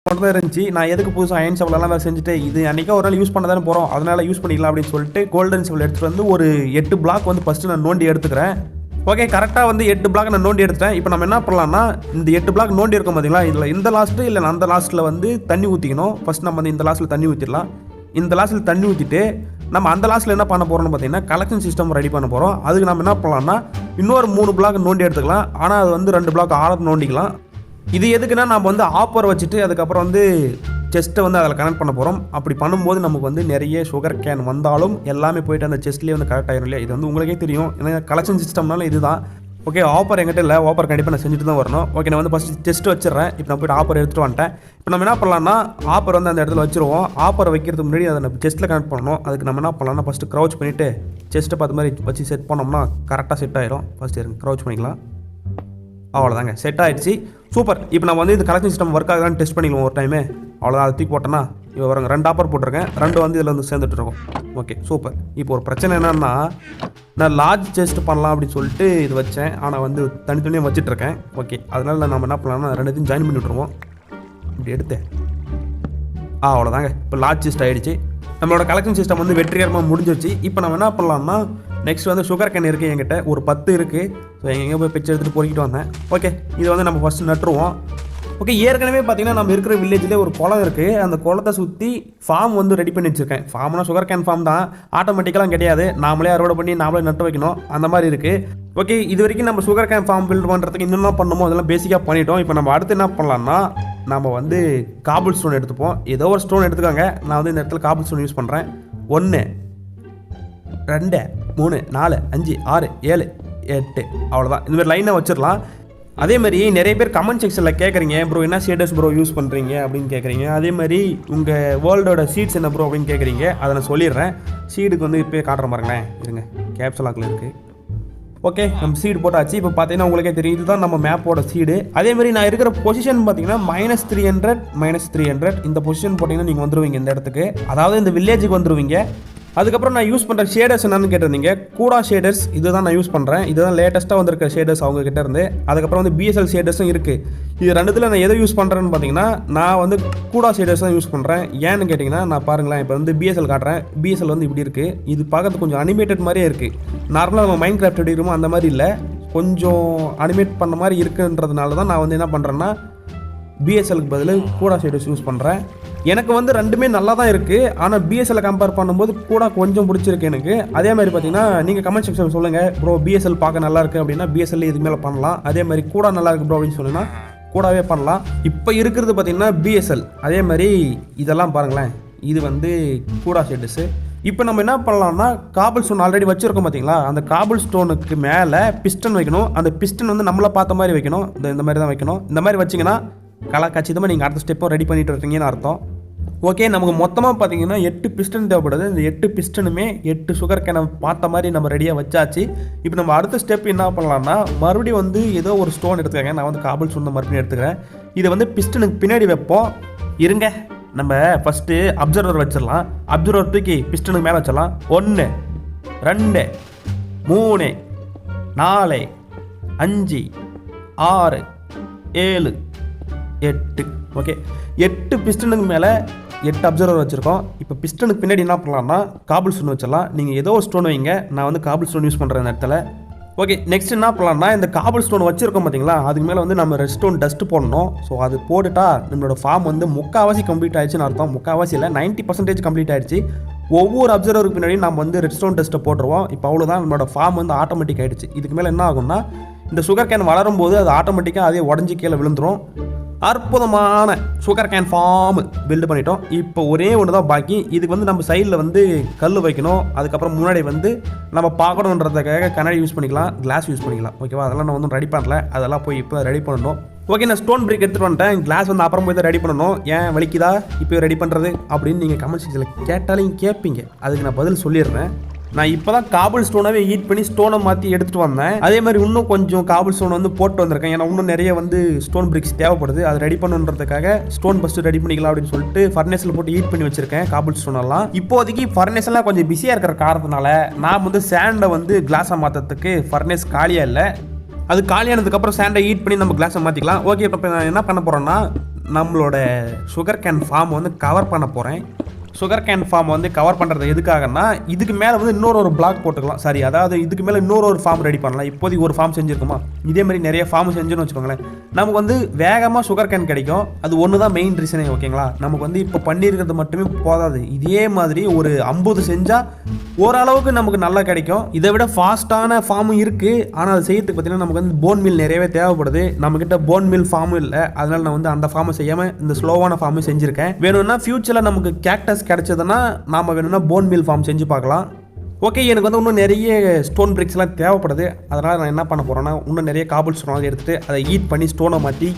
மட்டும் தான் இருந்துச்சு. நான் எதுக்கு புதுசாக அயன் செவலெல்லாம் வேறு செஞ்சுட்டு இது அன்றைக்கி ஒரு நாள் யூஸ் பண்ண தானே போகிறோம், அதனால் யூஸ் பண்ணிக்கலாம் அப்படின்னு சொல்லிட்டு கோல்டன் செவல் எடுத்துகிட்டு வந்து ஒரு 8 பிளாக் வந்து ஃபஸ்ட்டு நான் நோண்டி எடுத்துக்கிறேன். ஓகே, கரெக்டாக வந்து 8 பிளாக் நான் நோண்டி எடுத்தேன். இப்போ நம்ம என்ன பண்ணலாம்னா இந்த 8 பிளாக் நோண்டி இருக்கும் பார்த்தீங்களா, இதில் இந்த லாஸ்ட்டு இல்லை அந்த லாஸ்ட்டில் வந்து தண்ணி ஊற்றிக்கணும். ஃபஸ்ட் நம்ம வந்து இந்த லாஸ்ட்டில் தண்ணி ஊற்றிடலாம். இந்த லாஸ்ட்டில் தண்ணி ஊற்றிட்டு நம்ம அந்த லாஸ்ட்டில் என்ன பண்ண போகிறோம்னு பார்த்தீங்கன்னா கலெக்ஷன் சிஸ்டம் ரெடி பண்ண போகிறோம். அதுக்கு நம்ம என்ன பண்ணலாம்னா இன்னொரு 3 பிளாக் நோண்டி எடுத்துக்கலாம். ஆனால் அது வந்து 2 பிளாக் ஆழத்து நோண்டிக்கலாம். இது எதுக்குன்னா நம்ம வந்து ஆப்பர் வச்சுட்டு அதுக்கப்புறம் வந்து செஸ்ட்டை வந்து அதில் கனெக்ட் பண்ண போகிறோம். அப்படி பண்ணும்போது நமக்கு வந்து நிறைய சுகர் கேன் வந்தாலும் எல்லாமே போயிட்டு அந்த செஸ்ட்லேயே வந்து கரெக்ட் ஆகிரும் இல்லையா. இது வந்து உங்களுக்கே தெரியும், ஏன்னா கலெக்ஷன் சிஸ்டம்னால இதுதான். ஓகே, ஆப்பர் என்கிட்ட இல்லை, ஆப்பர் கண்டிப்பாக நான் செஞ்சுட்டு தான் வரணும். ஓகே, நான் வந்து ஃபஸ்ட்டு செஸ்ட் வச்சிடறேன். இப்போ நான் போய்ட்டு ஆப்பர் எடுத்துகிட்டு வந்துட்டேன். இப்போ நம்ம என்ன பண்ணலாம்னா ஆப்பர் வந்து அந்த இடத்துல வச்சுருவோம். ஆப்பர் வைக்கிறதுக்கு முன்னாடி அதை நம்ம செஸ்ட்டில் கனெக்ட் பண்ணணும். அதுக்கு நம்ம என்ன பண்ணலாம்னா ஃபஸ்ட்டு க்ரௌச் பண்ணிவிட்டு செஸ்ட்டை பார்த்த மாதிரி வச்சு செட் பண்ணோம்னா கரெக்டாக செட் ஆகிரும். ஃபஸ்ட்டு இருங்க, க்ரௌச் பண்ணிக்கலாம். அவ்வளோதாங்க, செட் ஆகிடுச்சு. சூப்பர். இப்போ நம்ம வந்து இந்த கலெக்ஷன் சிஸ்டம் ஒர்க் ஆகுதான்னு டெஸ்ட் பண்ணிக்கலாம் ஒரு டைமே. அவ்வளோதான், அதை தூக்கி போட்டோன்னா இப்போ வரங்க 2 ஆப்பர் போட்டிருக்கேன், 2 வந்து இதில் வந்து சேர்ந்துட்டு இருக்கோம். Okay, super. இப்போ ஒரு பிரச்சனை என்னன்னா நான் லார்ஜ் செஸ்ட் பண்ணலாம் அப்படின்னு சொல்லிட்டு இது வச்சேன், ஆனால் வந்து தனித்தனியாக வச்சுட்ருக்கேன். ஓகே, அதனால் நம்ம என்ன பண்ணலாம்னா 2த்தையும் ஜாயின் பண்ணி விட்ருவோம். இப்படி எடுத்தேன். அவ்வளோதாங்க, இப்போ லார்ஜ் செஸ்ட் ஆகிடுச்சு. நம்மளோட கலெக்ஷன் சிஸ்டம் வந்து வெற்றிகரமாக முடிஞ்சிருச்சு. இப்போ நம்ம என்ன பண்ணலாம்னா நெக்ஸ்ட் வந்து சுகர் கேன் இருக்குது என்கிட்ட ஒரு 10 இருக்குது. ஸோ எங்கே போய் பிச்சை எடுத்துகிட்டு பொறுக்கிட்டு வந்தேன். ஓகே, இது வந்து நம்ம ஃபஸ்ட்டு நட்டுருவோம். ஓகே, ஏற்கனவே பார்த்தீங்கன்னா நம்ம இருக்கிற வில்லேஜ்லேயே ஒரு குளம் இருக்குது. அந்த குளத்தை சுற்றி ஃபார்ம் வந்து ரெடி பண்ணி வச்சுருக்கேன். ஃபார்ம்னா சுகர் கேன் ஃபார்ம் தான், ஆட்டோமேட்டிக்கெலாம் கிடையாது. நாமளே அறுவடை பண்ணி நாமளே நட்டு வைக்கணும், அந்த மாதிரி இருக்குது. ஓகே, இது வரைக்கும் நம்ம சுகர் கேன் ஃபார்ம் பில்ட் பண்ணுறதுக்கு இன்னும் என்ன பண்ணணுமோ அதெல்லாம் பேசிக்காக பண்ணிட்டோம். இப்போ நம்ம அடுத்து என்ன பண்ணலாம்னா நம்ம வந்து காபிள் ஸ்டோன் எடுத்துப்போம். ஏதோ ஒரு ஸ்டோன் எடுத்துக்காங்க. நான் வந்து இந்த இடத்துல காபிள் ஸ்டோன் யூஸ் பண்ணுறேன். 1 2 3 4 5 6 7 8 அவ்வளோதான். இந்த மாதிரி லைனாக வச்சிடலாம். அதே மாதிரி நிறைய பேர் கமெண்ட் செக்ஷனில் கேட்குறீங்க, ப்ரோ என்ன ஷேடர்ஸ் ப்ரோ யூஸ் பண்ணுறீங்க அப்படின்னு கேட்குறீங்க. அதே மாதிரி உங்கள் வேர்ல்டோட சீட்ஸ் என்ன ப்ரோ அப்படின்னு கேட்குறீங்க. அதை நான் சொல்லிடுறேன். சீடுக்கு வந்து இப்போ காட்டுற பாருங்களேன், இருங்க, கேப்சலாக்கில் இருக்குது. ஓகே, நம்ம சீடு போட்டாச்சு. இப்போ பார்த்தீங்கன்னா உங்களுக்கே தெரியும், இதுதான் நம்ம மேப்போட சீடு. அதே மாதிரி நான் இருக்கிற பொசிஷன் பார்த்தீங்கன்னா -300 -300 இந்த பொசிஷன் போட்டிங்கன்னா நீங்கள் வந்துடுவீங்க இந்த இடத்துக்கு, அதாவது இந்த வில்லேஜுக்கு வந்துடுவீங்க. அதுக்கப்புறம் நான் யூஸ் பண்ணுற ஷேடர்ஸ் என்னன்னு கேட்டிருந்தீங்க. கூடா ஷேடர்ஸ் இதுதான் நான் யூஸ் பண்ணுறேன். இதுதான் லேட்டஸ்ட்டாக வந்திருக்க ஷேடர்ஸ் அவங்க கிட்ட இருந்து. அதுக்கப்புறம் வந்து பிஎஸ்எல் ஷேடர்ஸும் இருக்குது. இது 2த்தில் நான் எதை யூஸ் பண்ணுறேன்னு பார்த்தீங்கன்னா நான் வந்து கூடா ஷேடர்ஸ் தான் யூஸ் பண்ணுறேன். ஏன்னு கேட்டிங்கன்னா நான் பாருங்களேன், இப்போ வந்து பிஎஸ்எல் காட்டுறேன். பிஎஸ்எல் வந்து இப்படி இருக்குது. இது பார்க்கறதுக்கு கொஞ்சம் அனிமேட்டட் மாதிரியே இருக்குது. நார்மலாக நம்ம மைண்ட் கிராஃப்ட் எடுக்கிறோமோ அந்த மாதிரி இல்லை, கொஞ்சம் அனிமேட் பண்ண மாதிரி இருக்குன்றதுனால தான் நான் வந்து என்ன பண்ணுறேன்னா பிஎஸ்எலுக்கு பதில் கூடா ஷேடர்ஸ் யூஸ் பண்ணுறேன். எனக்கு வந்து 2மே நல்லா தான் இருக்குது. ஆனால் பிஎஸ்எல்லை கம்பேர் பண்ணும்போது கூட கொஞ்சம் பிடிச்சிருக்கு எனக்கு. அதே மாதிரி பார்த்தீங்கன்னா நீங்கள் கமெண்ட் செக்ஷன் சொல்லுங்கள், ப்ரோ பிஎஸ்எல் பார்க்க நல்லா இருக்குது அப்படின்னா பிஎஸ்எல் இதுக்கு மேலே பண்ணலாம். அதே மாதிரி கூட நல்லா இருக்குது ப்ரோ அப்படின்னு சொன்னால் கூடவே பண்ணலாம். இப்போ இருக்கிறது பார்த்தீங்கன்னா பிஎஸ்எல். அதே மாதிரி இதெல்லாம் பாருங்களேன், இது வந்து கூடா ஷேடர்ஸு. இப்போ நம்ம என்ன பண்ணலாம்னா காபிள் ஸ்டோன் ஆல்ரெடி வச்சுருக்கோம் பார்த்தீங்களா, அந்த காபிள் ஸ்டோனுக்கு மேலே பிஸ்டன் வைக்கணும். அந்த பிஸ்டன் வந்து நம்மளை பார்த்த மாதிரி வைக்கணும். இந்த மாதிரி தான் வைக்கணும். இந்த மாதிரி வச்சிங்கன்னா கச்சிதமாக நீங்கள் அடுத்த ஸ்டெப்பும் ரெடி பண்ணிட்டு இருக்கீங்கன்னு அர்த்தம். ஓகே, நமக்கு மொத்தமாக பார்த்தீங்கன்னா 8 பிஸ்டன் தேவைப்படுது. இந்த 8 பிஸ்டனுமே 8 சுகர் கேனை பார்த்த மாதிரி நம்ம ரெடியாக வச்சாச்சு. இப்போ நம்ம அடுத்த ஸ்டெப் என்ன பண்ணலாம்னா மறுபடியும் வந்து ஏதோ ஒரு ஸ்டோன் எடுத்துக்கங்க. நான் வந்து காபிள் ஸ்டோன் மறுபடியும் எடுத்துக்கிறேன். இதை வந்து பிஸ்டனுக்கு பின்னாடி வைப்போம். இருங்க, நம்ம ஃபஸ்ட்டு அப்சர்வர் வச்சிடலாம். அப்சர்வர் தூக்கி பிஸ்டனுக்கு மேலே வச்சிடலாம். 1 2 3 4 5 6 7 8. ஓகே, 8 பிஸ்டனுக்கு மேலே 8 அப்சர்வர் வச்சுருக்கோம். இப்போ பிஸ்டனுக்கு பின்னாடி என்ன பண்ணலாம்னா காபிள் ஸ்டோன் வச்சிடலாம். நீங்கள் ஏதோ ஒரு ஸ்டோன் வைங்க, நான் வந்து காபிள் ஸ்டோன் யூஸ் பண்ணுறேன் இந்த இடத்துல. ஓகே, நெக்ஸ்ட் என்ன பண்ணலாம்னா இந்த காபிள் ஸ்டோன் வச்சுருக்கோம் பார்த்தீங்களா, அதுக்கு மேலே வந்து நம்ம ரெட் ஸ்டோன் டஸ்ட்டு போடணும். ஸோ அது போட்டுட்டா நம்மளோட ஃபார்ம் வந்து முக்கால்வாசி கம்ப்ளீட் ஆயிடுச்சுன்னு அர்த்தம். முக்கால்வாசி இல்லை, 90% கம்ப்ளீட் ஆயிடுச்சு. ஒவ்வொரு அப்சர்வருக்கு பின்னாடி நம்ம வந்து ரெட் ஸ்டோன் டஸ்ட்டை போட்டுருவோம். இப்போ அவ்வளோதான், நம்மளோட ஃபார்ம் வந்து ஆட்டோமேட்டிக் ஆகிடுச்சு. இதுக்கு மேலே என்ன ஆகும்னா இந்த சுகர் கேன் வளரும் போது அது ஆட்டோமேட்டிக்காக அதே உடஞ்சி கீழே விழுந்துடும். அற்புதமான சுகர் கேன் ஃபார்ம் பில்டு பண்ணிட்டோம். இப்போ ஒரே ஒன்று தான் பாக்கி. இதுக்கு வந்து நம்ம சைடில் வந்து கல் வைக்கணும். அதுக்கப்புறம் முன்னாடி வந்து நம்ம பார்க்கணுன்றதுக்காக கண்ணாடி யூஸ் பண்ணிக்கலாம், கிளாஸ் யூஸ் பண்ணிக்கலாம். ஓகேவா, அதெல்லாம் நான் வந்து ரெடி பண்ணல, அதெல்லாம் போய் இப்போ ரெடி பண்ணணும். ஓகே, நான் ஸ்டோன் பிரேக் எடுத்துகிட்டு வந்துட்டேன். கிளாஸ் வந்து அப்புறம் போய் தான் ரெடி பண்ணணும். ஏன் வலிக்குதா இப்போ ரெடி பண்ணுறது அப்படின்னு நீங்கள் கமெண்ட் செக்ஷனில் கேட்டாலும் கேட்பீங்க. அதுக்கு நான் பதில் சொல்லிடுறேன். நான் இப்போ தான் காபிள் ஸ்டோனாகவே ஹீட் பண்ணி ஸ்டோனை மாற்றி எடுத்துகிட்டு வந்தேன். அதே மாதிரி இன்னும் கொஞ்சம் காபிள் ஸ்டோன் வந்து போட்டு வந்திருக்கேன். ஏன்னா இன்னும் நிறைய வந்து ஸ்டோன் பிரிக்ஸ் தேவைப்படுது. அதை ரெடி பண்ணுன்றதுக்காக ஸ்டோன் ஃபஸ்ட்டு ரெடி பண்ணிக்கலாம் அப்படின்னு சொல்லிட்டு ஃபர்னேஸில் போட்டு ஹீட் பண்ணி வச்சிருக்கேன் காபிள் ஸ்டோன் எல்லாம். இப்போதைக்கு ஃபர்னேஸ் எல்லாம் கொஞ்சம் பிஸியாக இருக்கிற காரணத்தினால நான் வந்து சாண்டை வந்து கிளாஸாக மாற்றுறதுக்கு ஃபர்னேஸ் காலியாக இல்லை. அது காலியானதுக்கப்புறம் சாண்டை ஹீட் பண்ணி நம்ம கிளாஸை மாற்றிக்கலாம். ஓகே, இப்போ நான் என்ன பண்ண போகிறேன்னா நம்மளோட சுகர் கேன் ஃபார்ம் வந்து கவர் பண்ண போகிறேன். சுகர் கேன் ஃபார்ம் வந்து கவர் பண்ணுறது எதுக்காகனா, இதுக்கு மேலே வந்து இன்னொரு பிளாக் போட்டுக்கலாம். சரி, அதாவது இதுக்கு மேலே இன்னொரு ஃபார்ம் ரெடி பண்ணலாம். இப்போதைக்கு ஒரு ஃபார்ம் செஞ்சுருக்குமா, இதே மாதிரி நிறைய ஃபார்ம் செஞ்சுன்னு வச்சுக்கோங்களேன், நமக்கு வந்து வேகமாக சுகர் கேன் கிடைக்கும். அது ஒன்று தான் மெயின் ரீசனே. ஓகேங்களா, நமக்கு வந்து இப்போ பண்ணியிருக்கிறது மட்டுமே போதாது. இதே மாதிரி ஒரு 50 செஞ்சால் ஓரளவுக்கு நமக்கு நல்லா கிடைக்கும். இதை விட ஃபாஸ்ட்டான ஃபார்மும் இருக்குது. ஆனால் அது செய்யறதுக்கு பார்த்தீங்கன்னா நமக்கு வந்து போன் மில் நிறையவே தேவைப்படுது. நம்மக்கிட்ட போன் மில் ஃபார்மும் இல்லை. அதனால் நான் வந்து அந்த ஃபார்மை செய்யாமல் இந்த ஸ்லோவான ஃபார்மும் செஞ்சுருக்கேன். வேணும்னா ஃபியூச்சரில் நமக்கு கேக்டஸ் கிடைச்சதுன்னா நாம் வேணும்னா போன் மில் ஃபார்ம் செஞ்சு பார்க்கலாம். ஓகே, எனக்கு வந்து இன்னும் நிறைய ஸ்டோன் பிரிக்ஸ்லாம் தேவைப்படுது. அதனால் நான் என்ன பண்ண போகிறேன்னா, இன்னும் நிறைய காபுல் ஸ்டோன் எடுத்துகிட்டு அதை ஹீட் பண்ணி ஸ்டோனை மாற்றி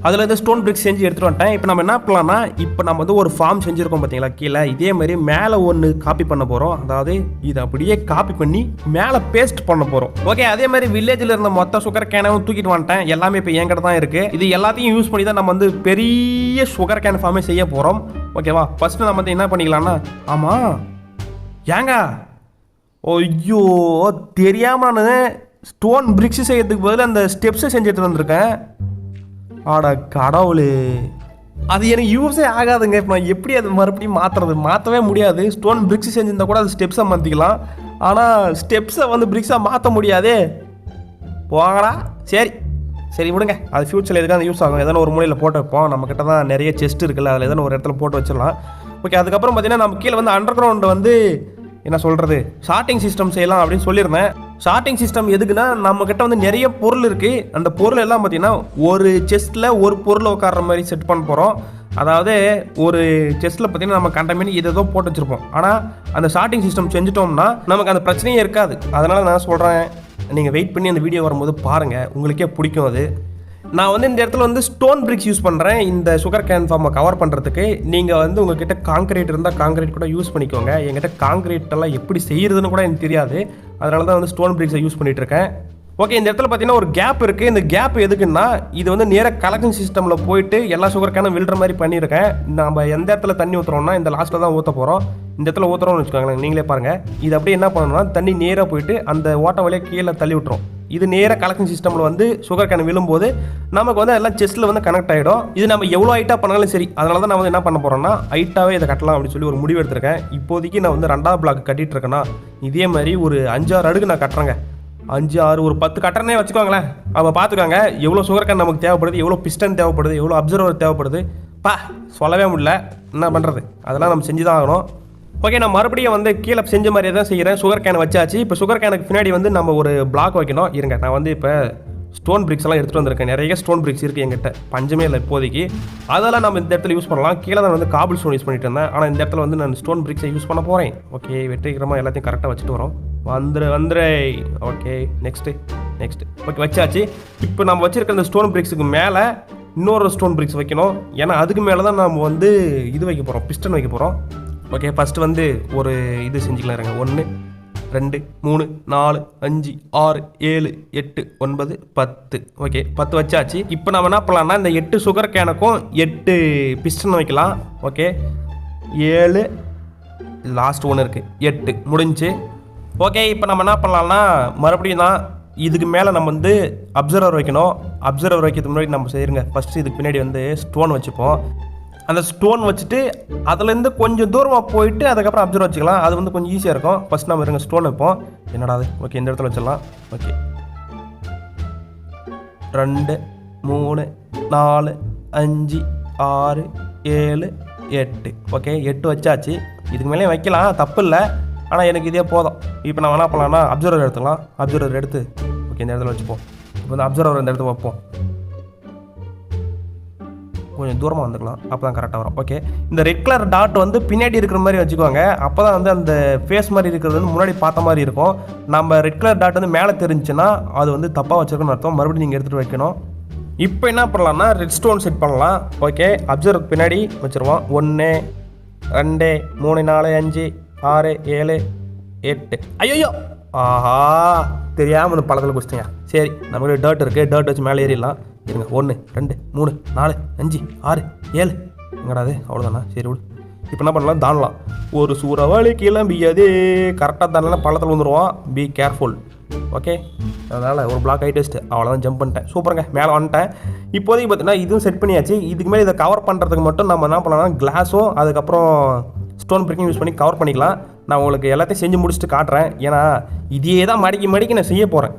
அதில் வந்து ஸ்டோன் பிரிக்ஸ் செஞ்சு எடுத்துகிட்டு வந்துட்டேன். இப்போ நம்ம என்ன பண்ணலாம்னா, இப்போ நம்ம வந்து ஒரு ஃபார்ம் செஞ்சுருக்கோம் பார்த்தீங்களா கீழே, இதே மாதிரி மேலே ஒன்று காப்பி பண்ண போகிறோம். அதாவது இதை அப்படியே காப்பி பண்ணி மேலே பேஸ்ட் பண்ண போகிறோம். ஓகே, அதே மாதிரி வில்லேஜில் இருந்த மொத்த சுகர் கேனையும் தூக்கிட்டு வந்துட்டேன். எல்லாமே இப்போ என்கிட்ட தான் இருக்குது. இது எல்லாத்தையும் யூஸ் பண்ணி தான் நம்ம வந்து பெரிய சுகர் கேன் ஃபார்மே செய்ய போகிறோம். ஓகேவா, ஃபஸ்ட்டு நம்ம வந்து என்ன பண்ணிக்கலாம்னா, ஆமாம் ஏங்க, ஐயோ தெரியாமல் நான் ஸ்டோன் பிரிக்ஸ் செய்யறதுக்கு பதில் அந்த ஸ்டெப்ஸை செஞ்சுட்டு வந்திருக்கேன். ஆடா கடவுளே, அது எனக்கு யூஸே ஆகாதுங்க. இப்போ நான் எப்படி அது மறுபடியும் மாற்றவே முடியாது. ஸ்டோன் பிரிக்ஸ் செஞ்சிருந்தா கூட அது ஸ்டெப்ஸை மாற்றிக்கலாம். ஆனால் ஸ்டெப்ஸை வந்து பிரிக்ஸாக மாற்ற முடியாதே. போங்கடா. சரி விடுங்க, அது ஃபியூச்சரில் எதுக்காக யூஸ் ஆகும். எதனா ஒரு மூலையில் போட்டு வைப்போம். நம்மக்கிட்ட தான் நிறைய செஸ்ட் இருக்குல்ல, அதில் எதனா ஒரு இடத்துல போட்டு வச்சிடலாம். ஓகே, அதுக்கப்புறம் பார்த்தீங்கன்னா நம்ம கீழே வந்து அண்டர் கிரவுண்டு வந்து என்ன சொல்கிறது, ஷார்ட்டிங் சிஸ்டம் செய்யலாம் அப்படின்னு சொல்லியிருந்தேன். ஷார்ட்டிங் சிஸ்டம் எதுக்குன்னா, நம்மக்கிட்ட வந்து நிறைய பொருள் இருக்குது. அந்த பொருள் எல்லாம் பார்த்தீங்கன்னா ஒரு செஸ்ட்டில் ஒரு பொருளை உட்கார்ற மாதிரி செட் பண்ண போகிறோம். அதாவது ஒரு செஸ்ட்டில் பார்த்தீங்கன்னா நம்ம கண்டமேனி ஏதோ போட்டு வச்சுருப்போம். ஆனால் அந்த ஷார்ட்டிங் சிஸ்டம் செஞ்சுட்டோம்னா நமக்கு அந்த பிரச்சனையே இருக்காது. அதனால் நான் சொல்கிறேன், நீங்கள் வெயிட் பண்ணி அந்த வீடியோ வரும்போது பாருங்கள், உங்களுக்கே பிடிக்கும். அது நான் வந்து இந்த இடத்துல வந்து ஸ்டோன் பிரிக்ஸ் யூஸ் பண்ணுறேன் இந்த சுகர் கேன் ஃபார்மை கவர் பண்ணுறதுக்கு. நீங்கள் வந்து உங்கள்கிட்ட காங்கிரீட் இருந்தால் காங்கிரீட் கூட யூஸ் பண்ணிக்கோங்க. என்கிட்ட காங்கிரீட்டெல்லாம் எப்படி செய்கிறதுன்னு கூட எனக்கு தெரியாது. அதனால தான் வந்து ஸ்டோன் பிரிக்ஸை யூஸ் பண்ணிகிட்ருக்கேன். ஓகே, இந்த இடத்துல பார்த்தீங்கன்னா ஒரு கேப் இருக்குது. இந்த கேப் எதுக்குன்னா, இது வந்து நேராக கலெக்ஷன் சிஸ்டமில் போயிட்டு எல்லா சுகர் கேனும் விழுற மாதிரி பண்ணியிருக்கேன். நம்ம எந்த இடத்துல தண்ணி ஊற்றுறோம்னா இந்த லாஸ்ட்டில் தான் ஊற்ற போகிறோம். இந்த இடத்துல ஊற்றுறோம்னு வச்சுக்கோங்களேன், நீங்களே பாருங்கள். இது அப்படியே என்ன பண்ணணும்னா, தண்ணி நேராக போயிட்டு அந்த ஓட்ட வழியாக கீழே தள்ளி விட்டுரும். இது நேராக கலெக்ஷன் சிஸ்டமில் வந்து சுகர் கேன் விழும்போது நமக்கு வந்து எல்லாம் செஸ்ட்டில் வந்து கனெக்ட் ஆகிடும். இது நம்ம எவ்வளோ ஹைட்டாக பண்ணாலும் சரி. அதனால தான் நான் வந்து என்ன பண்ண போகிறேன்னா, ஹைட்டாகவே இதை கட்டலாம் அப்படின்னு சொல்லி ஒரு முடிவு எடுத்திருக்கேன். இப்போதைக்கு நான் வந்து 2வது பிளாக் கட்டிகிட்டு இருக்கேன்னா, இதே மாதிரி ஒரு 5-6 அடுக்கு நான் கட்டுறேங்க. 5-6 ஒரு 10 கட்டறனே வச்சுக்கோங்களேன். அப்போ பார்த்துக்கோங்க எவ்வளோ சுகர் கேன் நமக்கு தேவைப்படுது, எவ்வளோ பிஸ்டன் தேவைப்படுது, எவ்வளோ அப்சர்வர் தேவைப்படுது. சொல்லவே முடியல, என்ன பண்ணுறது, அதெல்லாம் நம்ம செஞ்சு தான் ஆகணும். ஓகே, நான் மறுபடியும் வந்து கீழே செஞ்ச மாதிரியே தான் செய்கிறேன். சுகர் கேனை வச்சாச்சு. இப்போ சுகர் கேனுக்கு பின்னாடி வந்து நம்ம ஒரு பிளாக் வைக்கணும். இருங்க, நான் வந்து இப்போ ஸ்டோன் பிரிக்ஸ் எல்லாம் எடுத்துகிட்டு வந்திருக்கேன். நிறைய ஸ்டோன் பிரிக்ஸ் இருக்குது எங்கிட்ட, பஞ்சமே இல்லை இப்போதைக்கு. அதெல்லாம் நம்ம இந்த இடத்துல யூஸ் பண்ணலாம். கீழே தான் வந்து காபிள் ஸ்டோன் யூஸ் பண்ணிட்டு இருந்தேன். ஆனால் இந்த இடத்துல வந்து நான் ஸ்டோன் பிரிக்ஸை யூஸ் பண்ண போகிறேன். ஓகே, வெற்றிகரமாக எல்லாத்தையும் கரெக்டாக வச்சுட்டு வரோம். வந்துரு. ஓகே, நெக்ஸ்ட்டு ஓகே வச்சாச்சு. இப்போ நம்ம வச்சுருக்க இந்த ஸ்டோன் பிரிக்ஸுக்கு மேலே இன்னொரு ஸ்டோன் பிரிக்ஸ் வைக்கணும். ஏன்னா அதுக்கு மேலே தான் நம்ம வந்து இது வைக்க போகிறோம், பிஸ்டன் வைக்க போகிறோம். ஓகே, ஃபஸ்ட்டு வந்து ஒரு இது செஞ்சுக்கலாம். இருங்க, 1 2 3 4 5 6 7 8 9 10. ஓகே, 10 வச்சாச்சு. இப்போ நம்ம என்ன பண்ணலாம்னா, இந்த 8 சுகர் கேனுக்கும் 8 பிஸ்டன் வைக்கலாம். ஓகே, 7 லாஸ்ட் ஒன்று இருக்குது, 8 முடிஞ்சு. ஓகே, இப்போ நம்ம என்ன பண்ணலாம்னா, மறுபடியும் தான் இதுக்கு மேலே நம்ம வந்து அப்சர்வர் வைக்கணும். அப்சர்வர் வைக்கிறதுக்கு முன்னாடி நம்ம செய்யுங்க, ஃபஸ்ட்டு இதுக்கு பின்னாடி வந்து ஸ்டோன் வச்சுப்போம். அந்த ஸ்டோன் வச்சுட்டு அதுலேருந்து கொஞ்சம் தூரமாக போயிட்டு அதுக்கப்புறம் அப்சர்வ் வச்சுக்கலாம். அது வந்து கொஞ்சம் ஈஸியாக இருக்கும். ஃபஸ்ட் நம்ம இருங்க ஸ்டோன் வைப்போம். என்னடா அது, ஓகே இந்த இடத்துல வச்சிடலாம். ஓகே, 2 3 4 5 6 7 8. ஓகே, 8 வச்சாச்சு. இதுக்கு மேலே வைக்கலாம், தப்பு இல்லை. ஆனால் எனக்கு இதே போதும். இப்போ நம்ம என்ன பண்ணலாம்னா, அப்சர்வர் எடுத்துக்கலாம். அப்சர்வர் எடுத்து ஓகே இந்த இடத்துல வச்சுப்போம். இப்போ வந்து அப்சர்வர் இந்த இடத்துல வைப்போம். கொஞ்சம் தூரமாக வந்துக்கலாம், அப்போ தான் கரெக்டாக வரும். ஓகே, இந்த ரெட் கலர் டாட் வந்து பின்னாடி இருக்கிற மாதிரி வச்சுக்கோங்க. அப்போ தான் வந்து அந்த ஃபேஸ் மாதிரி இருக்கிறது வந்து முன்னாடி பார்த்த மாதிரி இருக்கும். நம்ம ரெட் கலர் டாட் வந்து மேலே தெரிஞ்சுன்னா அது வந்து தப்பாக வச்சுருக்கோன்னு அர்த்தம். மறுபடியும் நீங்கள் எடுத்துகிட்டு வைக்கணும். இப்போ என்ன பண்ணலாம்னா, ரெட் ஸ்டோன் செட் பண்ணலாம். ஓகே, அப்சர்வர் பின்னாடி வச்சுருவோம். 1 2 3 4 5 6 7 8. ஐயோ, ஆஹா தெரியாமல் இந்த பழத்தில் குடிச்சிட்டேங்க. சரி, நமக்கு டர்ட் இருக்குது, டர்ட் வச்சு மேலே ஏறிடலாம். இருங்க, 1 2 3 4 5 6 7. எங்கடாது, அவ்வளோதானா? சரி விடு. இப்போ என்ன பண்ணலாம், தாண்டலாம். ஒரு சூறாவளி கிளம்பியது. கரெக்டாக தாண்டலாம், பள்ளத்தில் வந்துடுவோம். Be careful. ஓகே, அதனால் ஒரு பிளாக் ஹைட் டெஸ்ட் அவ்வளோதான், ஜம்ப் பண்ணிட்டேன். சூப்பருங்க, மேலே வந்துட்டேன். இப்போதைக்கு பார்த்தீங்கன்னா இதுவும் செட் பண்ணியாச்சு. இதுக்கு மேலே இதை கவர் பண்ணுறதுக்கு மட்டும் நம்ம என்ன பண்ணலாம்னா கிளாஸும் அதுக்கப்புறம் ஸ்டோன் பிரிக்கும் யூஸ் பண்ணி கவர் பண்ணிக்கலாம். நான் உங்களுக்கு எல்லாத்தையும் செஞ்சு முடிச்சுட்டு காட்டுறேன். ஏன்னா இதே தான் மடிக்கி நான் செய்ய போகிறேன்.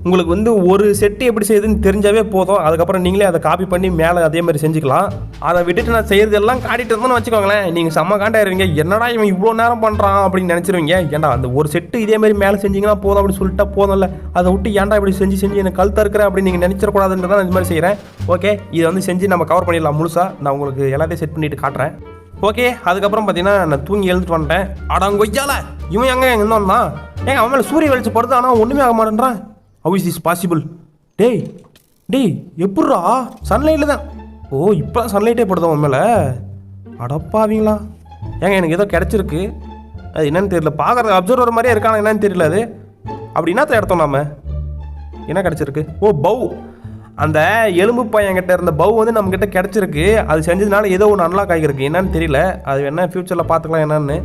உங்களுக்கு வந்து ஒரு செட்டு எப்படி செய்யுதுன்னு தெரிஞ்சாவே போதும். அதுக்கப்புறம் நீங்களே அதை காப்பி பண்ணி மேலே அதே மாதிரி செஞ்சுக்கலாம். அதை விட்டுட்டு நான் செய்கிறதெல்லாம் காட்டிட்டு இருந்தோன்னு வச்சுக்கோங்களேன், நீங்கள் செம்ம காண்டாயிருவீங்க. என்னடா இவன் இவ்வளோ நேரம் பண்ணுறான் அப்படின்னு நினச்சிருவீங்க. ஏன்டா அந்த ஒரு செட்டு இதே மாதிரி மேலே செஞ்சிங்கன்னா போதும் அப்படின்னு சொல்லிட்டா போதும்ல, அதை விட்டு ஏன்டா இப்படி செஞ்சு எனக்கு கழுத்த இருக்கிறேன் அப்படின்னு நீங்கள் நினச்சிடக்கூடாதுன்றதான் நான் இது மாதிரி செய்கிறேன். ஓகே, இதை வந்து செஞ்சு நம்ம கவர் பண்ணிடலாம் முழுசாக. நான் உங்களுக்கு எல்லாத்தையும் செட் பண்ணிட்டு காட்டுறேன். ஓகே, அதுக்கப்புறம் பார்த்தீங்கன்னா நான் தூங்கி எழுந்துட்டு வந்துட்டேன். அடங்கொய்யால இவன் எங்கே இருந்தோம்னா அவன் மேலே சூரிய வெளிச்சம் படுது, ஆனால் ஒன்றுமே ஆக மாட்டேன்றான். How is this possible? டேய் எப்பட்றா சன்லைட்டில் தான்? ஓ, இப்போ சன்லைட்டே படுதோம் உன் மேலே. அடப்பாவீங்களா, எனக்கு ஏதோ கிடச்சிருக்கு. அது என்னன்னு தெரியல, பார்க்குறது அப்சர்வர் மாதிரியே இருக்கானா என்னன்னு தெரியல. அது அப்படி என்னத்த எடுத்தோம் நாம? என்ன கிடச்சிருக்கு? ஓ, பவு. அந்த எலும்பு பையன்கிட்ட இருந்த பவு வந்து நம்மக்கிட்ட கிடச்சிருக்கு. அது செஞ்சதுனால ஏதோ ஒன்று அன்லாக் ஆகிருக்கு, என்னன்னு தெரியல. அது என்ன ஃப்யூச்சரில் பார்த்துக்கலாம் என்னன்னு.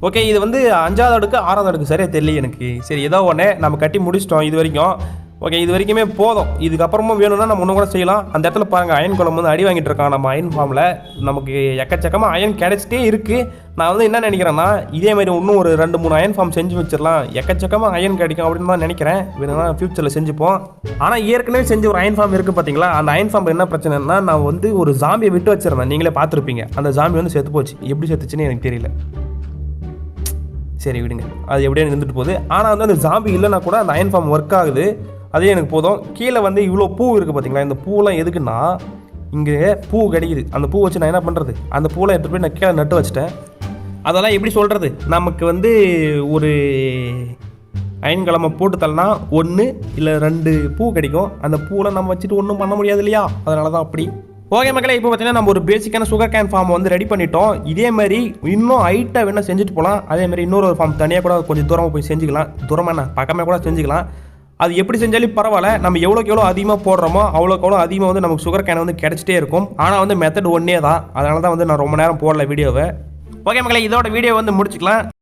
ஓகே, இது வந்து 5வது அடுக்கு 6வது அடுக்கு சரியாக தெரியல எனக்கு. சரி, ஏதோ ஒன்று நம்ம கட்டி முடிச்சிட்டோம் இது வரைக்கும். ஓகே, இது வரைக்குமே போதும். இதுக்கப்புறமும் வேணும்னா நம்ம ஒன்று கூட செய்யலாம். அந்த இடத்துல பாருங்கள், அயன் குளம் வந்து அடி வாங்கிட்டு இருக்கான் நம்ம அயன் ஃபார்மில். நமக்கு எக்கச்சக்கமாக அயன் கிடைச்சிட்டே இருக்குது. நான் வந்து என்ன நினைக்கிறேன்னா, இதே மாதிரி இன்னும் ஒரு 2-3 அயன் ஃபார்ம் செஞ்சு வச்சிடலாம். எக்கச்சக்கமாக அயன் கிடைக்கும் அப்படின்னு தான் நினைக்கிறேன். வேணும்னா ஃபியூச்சரில் செஞ்சுப்போம். ஆனால் ஏற்கனவே செஞ்ச ஒரு அயன் ஃபார்ம் இருக்குது பார்த்தீங்களா, அந்த அயன் ஃபார்ம் என்ன பிரச்சனைனா, நான் வந்து ஒரு ஜாம்பியை விட்டு வச்சிருந்தேன். நீங்களே பார்த்துருப்பீங்க. அந்த ஜாம்பி வந்து செத்து போச்சு. எப்படி செத்துச்சுன்னு எனக்கு தெரியல. சரி விடுங்க, அது எப்படியே இருந்துட்டு போகுது. ஆனால் வந்து அந்த ஜாம்பி இல்லைனா கூட அந்த அயன் ஃபார்ம் ஒர்க் ஆகுது. அதே எனக்கு போதும். கீழே வந்து இவ்வளோ பூ இருக்குது பார்த்தீங்களா, இந்த பூவெலாம் எதுக்குன்னா இங்கே பூ கிடைக்குது. அந்த பூ வச்சு நான் என்ன பண்ணுறது, அந்த பூவெலாம் எடுத்துகிட்டு போய் நான் கீழே நட்டு வச்சுட்டேன். அதெல்லாம் எப்படி சொல்கிறது, நமக்கு வந்து ஒரு அயன் கிழமை போட்டு தள்ளனா 1 இல்லை 2 பூ கிடைக்கும். அந்த பூவில் நம்ம வச்சுட்டு ஒன்றும் பண்ண முடியாது இல்லையா, அதனால தான் அப்படி. ஓகே மக்களே, இப்போ பார்த்தீங்கன்னா நம்ம ஒரு பேசிக்கான சுகர் கேன் ஃபார்ம் வந்து ரெடி பண்ணிட்டோம். இதே மாதிரி இன்னும் ஹைட்டாக வேணால் செஞ்சுட்டு போகலாம். அதே மாதிரி இன்னொரு ஃபார்ம் தனியாக கூட கொஞ்சம் தூரமாக போய் செஞ்சுக்கலாம். தூரமாக என்ன பக்கமே கூட செஞ்சுக்கலாம். அது எப்படி செஞ்சாலும் பரவாயில்ல. நம்ம எவ்வளோக்கு அதிகமாக போடுறோமோ அவ்வளோக்கு அதிகமாக வந்து நமக்கு சுகர் கேன் வந்து கிடச்சிட்டே இருக்கும். ஆனால் வந்து மெத்தட் ஒன்றே தான். அதனால தான் வந்து நான் ரொம்ப நேரம் போடல வீடியோவை. ஓகே மக்களே, இதோட வீடியோ வந்து முடிச்சுக்கலாம்.